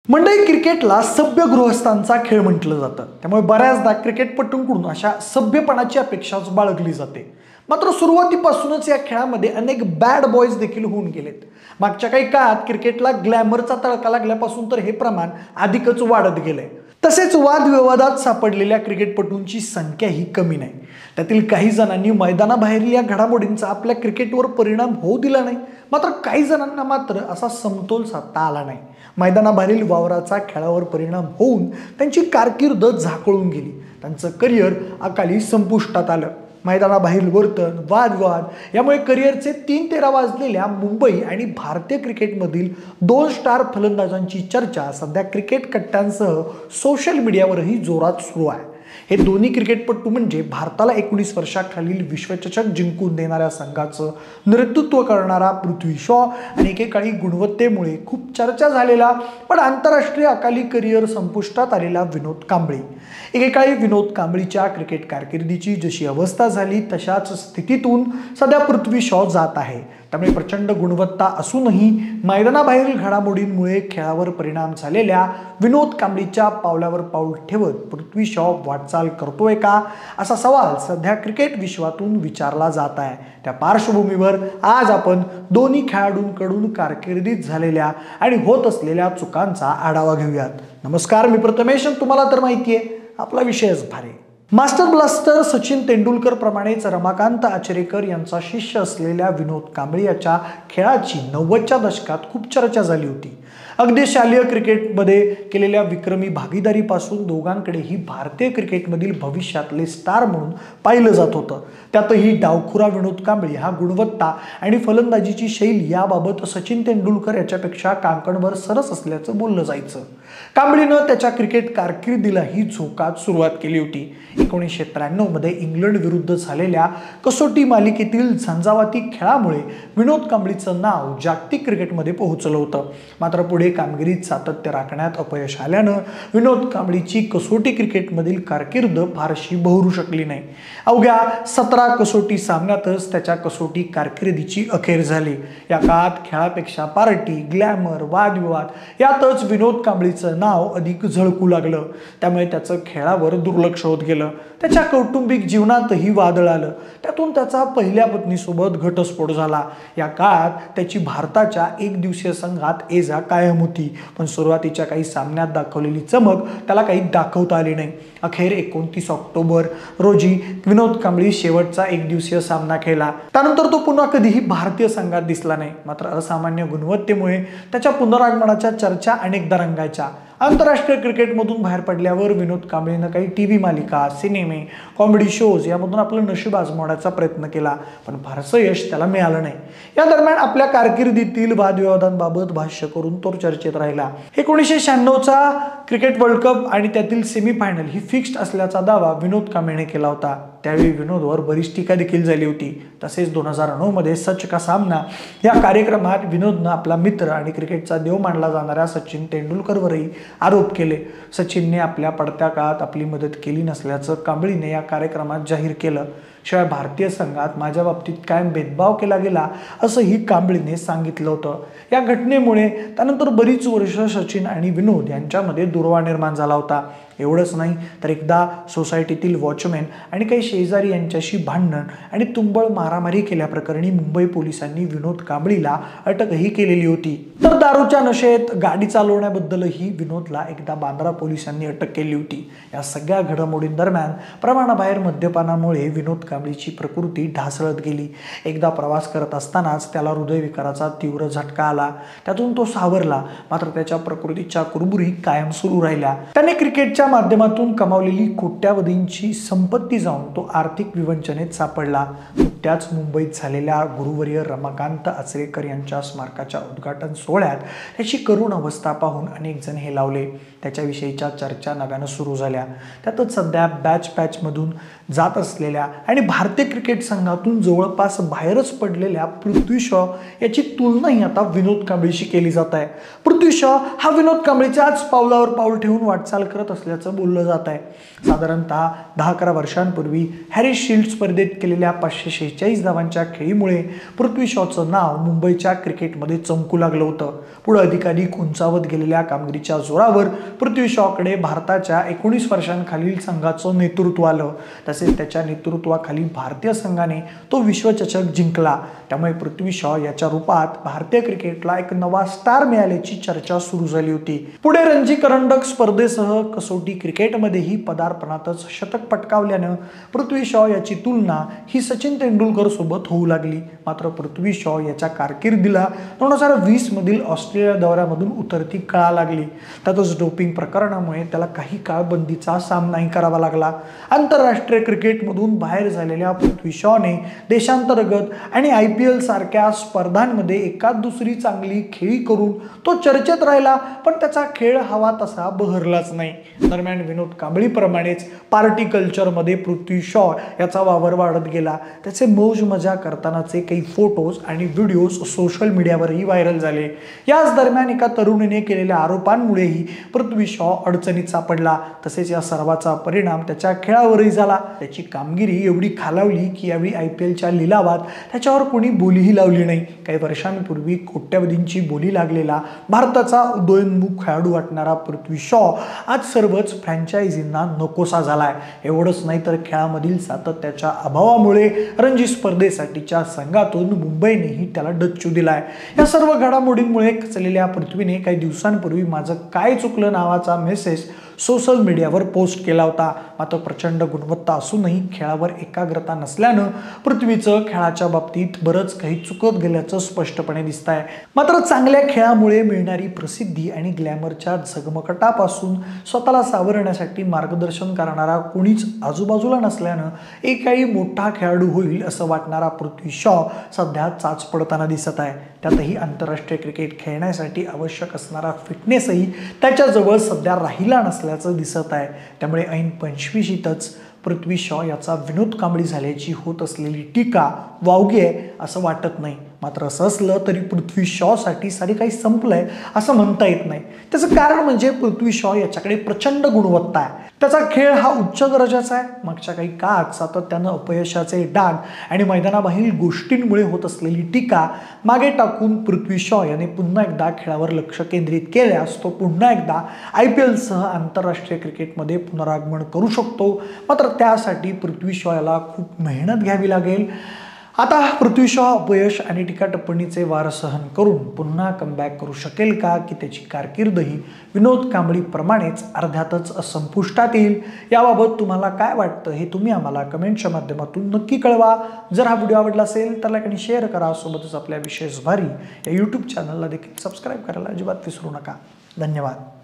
मंडळी, क्रिकेटला सभ्य गृहस्थांचा खेळ म्हटलं जातं. त्यामुळे बऱ्याचदा क्रिकेटपटूंकडून अशा सभ्यपणाची अपेक्षा बाळगली जाते. मात्र सुरुवातीपासूनच या खेळामध्ये अनेक बॅड बॉयज देखील होऊन गेलेत. मागच्या काही काळात क्रिकेटला ग्लॅमरचा तडका लागल्यापासून तर हे प्रमाण अधिकच वाढत गेलंय. तसेच वादविवादात सापडलेल्या क्रिकेटपटूंची संख्याही कमी नाही. त्यातील काही जणांनी मैदानाबाहेरील या घडामोडींचा आपल्या क्रिकेटवर परिणाम होऊ दिला नाही. मात्र काही जणांना मात्र असा समतोल साधता आला नाही. मैदानाबाहेरील वावराचा खेळावर परिणाम होऊन त्यांची कारकीर्द झाकळून गेली. त्यांचं करिअर अकाली संपुष्टात आलं. मैदानाबाहेरील वर्तन, वादविवाद यामुळे करिअरचे 3-13 वाजलेल्या मुंबई आणि भारतीय क्रिकेटमधील 2 स्टार फलंदाजांची चर्चा सध्या क्रिकेट कट्ट्यांसह सोशल मीडियावरही जोरात सुरू आहे. हे दोन्ही क्रिकेटपटू म्हणजे भारताला 19 वर्षाखालील विश्वचषक जिंकून देणाऱ्या संघाचं नेतृत्व करणारा पृथ्वी शॉ आणि एकेकाळी गुणवत्तेमुळे खूप चर्चा झालेला पण आंतरराष्ट्रीय अकाली करिअर संपुष्टात आलेला विनोद कांबळी. एकेकाळी विनोद कांबळीच्या क्रिकेट कारकिर्दीची जशी अवस्था झाली तशाच स्थितीतून सध्या पृथ्वी शॉ जात आहे. त्यामुळे प्रचंड गुणवत्ता असूनही मैदानाबाहेरील घडामोडींमुळे खेळावर परिणाम झालेल्या विनोद कांबळीच्या पावलावर पाऊल ठेवत पृथ्वी शॉ वाटचाल करतोय का, असा सवाल सध्या क्रिकेट विश्वातून विचारला जात आहे. त्या पार्श्वभूमीवर आज आपण दोन्ही खेळाडूंकडून कारकिर्दीत झालेल्या आणि होत असलेल्या चुकांचा आढावा घेऊयात. नमस्कार, मी प्रथमेश. तुम्हाला तर माहिती आहे आपला विषयच भारी. मास्टर ब्लास्टर सचिन तेंडुलकर प्रमाणेच रमाकांत आचरेकर यांचा शिष्य असलेल्या विनोद कांबळी याच्या खेळाची 90च्या दशकात खूप चर्चा झाली होती. अगदी शालेय क्रिकेटमध्ये केलेल्या विक्रमी भागीदारीपासून दोघांकडेही भारतीय क्रिकेटमधील भविष्यातले स्टार म्हणून पाहिलं जात होतं. त्यातही डावखुरा विनोद कांबळी हा गुणवत्ता आणि फलंदाजीची शैली याबाबत सचिन तेंडुलकर याच्यापेक्षा कांकणभर सरस असल्याचं बोललं जायचं. कांबळीनं त्याच्या क्रिकेट कारकिर्दीला ही झोकात सुरुवात केली होती. 1993 मध्ये इंग्लंड विरुद्ध झालेल्या कसोटी मालिकेतील झंझावाती खेळामुळे विनोद कांबळीचं नाव जागतिक क्रिकेटमध्ये पोहोचलं होतं. मात्र पुढे कामगिरीत सातत्य राखण्यात अपयश आल्यानं विनोद कांबळीची कसोटी क्रिकेटमधील कारकीर्द फारशी बहरू शकली नाही. अवघ्या 17 कसोटी सामन्यातच त्याच्या कसोटी कारकिर्दीची अखेर झाली. या काळात खेळापेक्षा पार्टी, ग्लॅमर, वादविवाद यातच विनोद कांबळीचं नाव अधिक झळकू लागलं. त्यामुळे त्याचं खेळावर दुर्लक्ष होत गेलं. त्याच्या कौटुंबिक जीवनातही वादळ आलं. त्यातून त्याचा पहिल्या पत्नीसोबत घटस्फोट झाला. या काळात त्याची भारताच्या एकदिवसीय संघात ये-जा कायम होती. पण सुरुवातीच्या काही सामन्यात दाखवलेली चमक त्याला काही दाखवता आली नाही. अखेर 29 ऑक्टोबर रोजी विनोद कांबळी शेवटचा एकदिवसीय सामना खेळला. त्यानंतर तो पुन्हा कधीही भारतीय संघात दिसला नाही. मात्र असामान्य गुणवत्तेमुळे त्याच्या पुनरागमनाच्या चर्चा अनेकदा रंगायच्या. आंतरराष्ट्रीय क्रिकेटमधून बाहेर पडल्यावर विनोद कांबळीनं काही टीव्ही मालिका, सिनेमे, कॉमेडी शोज यामधून आपलं नशीब आजमावण्याचा प्रयत्न केला. पण फारसं यश त्याला मिळालं नाही. या दरम्यान आपल्या कारकिर्दीतील वादविवादांबाबत भाष्य करून तो चर्चेत राहिला. 1996चा क्रिकेट वर्ल्ड कप आणि त्यातील सेमीफायनल ही फिक्स्ड असल्याचा दावा विनोद कांबळीने केला होता. त्यावेळी विनोदवर बरीच टीका देखील झाली होती. तसेच 2009 मध्ये सच का सामना या कार्यक्रमात विनोदनं आपला मित्र आणि क्रिकेटचा देव मानला जाणाऱ्या सचिन तेंडुलकरवरही आरोप केले. सचिनने आपल्या पडत्या काळात आपली मदत केली नसल्याचं कांबळीने या कार्यक्रमात जाहीर केलं. शिवाय भारतीय संघात माझ्या बाबतीत कायम भेदभाव केला गेला असंही कांबळीने सांगितलं होतं. या घटनेमुळे त्यानंतर बरीच वर्ष सचिन आणि विनोद यांच्यामध्ये दुरावा निर्माण झाला होता. एवढंच नाही तर एकदा सोसायटीतील वॉचमॅन आणि काही शेजारी यांच्याशी भांडण आणि तुंबळ मारामारी केल्याप्रकरणी मुंबई पोलिसांनी विनोद कांबळीला अटकही केलेली होती. तर दारूच्या नशेत गाडी चालवण्याबद्दलही विनोदला एकदा बांद्रा पोलिसांनी अटक केली होती. या सगळ्या घडामोडींदरम्यान प्रमाणाबाहेर मद्यपानामुळे विनोद कांबळीची प्रकृती ढासळत गेली. एकदा प्रवास करत असतानाच त्याला हृदयविकाराचा तीव्र झटका आला. त्यातून तो सावरला. मात्र त्याच्या प्रकृतीच्या कुरबुरी कायम सुरू राहिल्या. त्याने क्रिकेटच्या माध्यमातून कमावलेली कोट्यावधींची संपत्ती जाऊन तो आर्थिक विवंचनेत सापडला. नुकत्याच मुंबईत झालेल्या गुरुवर्य रमाकांत आचरेकर यांच्या स्मारकाच्या उद्घाटन सोहळ्यात त्याची करुण अवस्था पाहून अनेक जण हेलावले. त्याच्याविषयीच्या चर्चा नव्यानं सुरू झाल्या. त्यातच सध्या बॅच मधून जात असलेल्या आणि आणि भारतीय क्रिकेट संघातून जवळपास बाहेरच पडलेल्या पृथ्वी शॉ याची तुलनाही आता विनोद कांबळीशी केली जात आहे। पृथ्वी शॉ हा विनोद कांबळीच्याच पावलावर पाऊल ठेवून वाटचाल करत असल्याचं बोललं जात आहे। साधारणतः 10-11 वर्षांपूर्वी हॅरिस शील्ड स्पर्धेत केलेल्या 546 धावांच्या खेळीमुळे पृथ्वी शॉचं नाव मुंबईच्या क्रिकेटमध्ये चमकू लागलं होतं। पुढे अधिकाधिक उंचावत गेलेल्या कामगिरीच्या जोरावर पृथ्वी शॉकडे भारताच्या 19 वर्षांखालील संघाचं नेतृत्व आलं। तसेच त्याच्या नेतृत्वाखाली भारतीय संघाने तो विश्वचषक जिंकला। त्यामुळे पृथ्वी शॉ याच्या रूपात भारतीय क्रिकेटला एक नवा स्टार मिळाल्याची चर्चा सुरू झाली होती। पुढे रणजी करंडक स्पर्धेसह कसोटी क्रिकेटमध्येही पदार्पणातच शतक पटकावल्यानं पृथ्वी शॉ याची तुलना ही सचिन तेंडुलकर सोबत होऊ लागली। मात्र पृथ्वी शॉ याच्या कारकिर्दीला 2020 मधील ऑस्ट्रेलिया दौऱ्यामधून उतरती कळा लागली। त्यातच डोपिंग प्रकरणामुळे त्याला काही काळ बंदीचा सामनाही करावा लागला। आंतरराष्ट्रीय क्रिकेटमधून बाहेर झालेल्या पृथ्वी शॉने देशांतर्गत आणि IPL सारख्या स्पर्धांमध्ये एकाच दुसरी चांगली खेळी करून तो चर्चेत राहिला, पण त्याचा खेळ हवा तसा बहरलाच नाही। दरम्यान विनोद कांबळीप्रमाणेच पार्टी कल्चरमध्ये पृथ्वी शॉ याचा वावर वाढत गेला। त्याचे मौज मजा करतानाचे काही फोटोज आणि व्हिडिओज सोशल मीडियावरही व्हायरल झाले। याच दरम्यान एका तरुणीने केलेल्या आरोपांमुळेही पृथ्वी शॉ अडचणीत सापडला। तसेच या सर्वाचा परिणाम त्याच्या खेळावरही झाला। त्याची कामगिरी एवढी खालावली की यावेळी IPLच्या लिलावात त्याच्यावर कोणी बोलीही लावली नाही। काही वर्षांपूर्वी कोट्यवधींची बोली लागलेला भारताचा उदयोन्मुख खेळाडू वाटणारा पृथ्वी शॉ आज सर्वच फ्रँचायझींना नकोसा झालाय। एवढंच नाही तर खेळामधील सातत्याच्या अभावामुळे रणजी स्पर्धेसाठीच्या संघातून मुंबईनेही त्याला डच्चू दिलाय। या सर्व घडामोडींमुळे खचलेल्या पृथ्वीने काही दिवसांपूर्वी माझं काय चुकलं नावाचा मेसेज सोशल मीडियावर पोस्ट केला होता। मात्र प्रचंड गुणवत्ता असूनही खेळावर एकाग्रता नसल्यानं पृथ्वीचं खेळाच्या बाबतीत बरंच काही चुकत गेल्याचं स्पष्टपणे दिसत आहे। मात्र चांगल्या खेळामुळे मिळणारी प्रसिद्धी आणि ग्लॅमरच्या झगमगाटापासून स्वतःला सावरण्यासाठी मार्गदर्शन करणारा कोणीच आजूबाजूला नसल्यानं एकाही मोठा खेळाडू होईल असं वाटणारा पृथ्वी शॉ सध्या चाच पडताना दिसत आहे। त्यातही आंतरराष्ट्रीय क्रिकेट खेळण्यासाठी आवश्यक असणारा फिटनेसही त्याच्याजवळ सध्या राहिला नसल्याचं दिसत आहे। त्यामुळे ऐन 25शीतच पृथ्वी शॉ याचा विनोद कांबळी झाल्याची होत असलेली टीका वावगी आहे असं वाटत नाही। मात्र असं असलं तरी पृथ्वी शॉसाठी सारे काही संपलंय असं म्हणता येत नाही। त्याचं कारण म्हणजे पृथ्वी शॉ याच्याकडे प्रचंड गुणवत्ता आहे। त्याचा खेळ हा उच्च दर्जाचा आहे। मागच्या काही काळात सातत्यानं अपयशाचे डाग आणि मैदानाबाहेरील गोष्टींमुळे होत असलेली टीका मागे टाकून पृथ्वी शॉ याने पुन्हा एकदा खेळावर लक्ष केंद्रित केल्यास तो पुन्हा एकदा IPLसह आंतरराष्ट्रीय क्रिकेटमध्ये पुनरागमन करू शकतो। मात्र त्यासाठी पृथ्वी शॉ याला खूप मेहनत घ्यावी लागेल। आता पृथ्वी शॉ अपयश आणि टीका टिप्पणीचे वार सहन करून पुन्हा कमबॅक करू शकेल का, की त्याची कारकीर्दही विनोद कांबळीप्रमाणेच अर्ध्यातच संपुष्टात येईल? याबाबत तुम्हाला काय वाटतं हे तुम्ही आम्हाला कमेंटच्या माध्यमातून नक्की कळवा। जर हा व्हिडिओ आवडला असेल तर लाईक आणि शेअर करा। सोबतच आपल्या विशेष भारी या YouTube चॅनलला देखील सबस्क्राईब करायला अजिबात विसरू नका। धन्यवाद।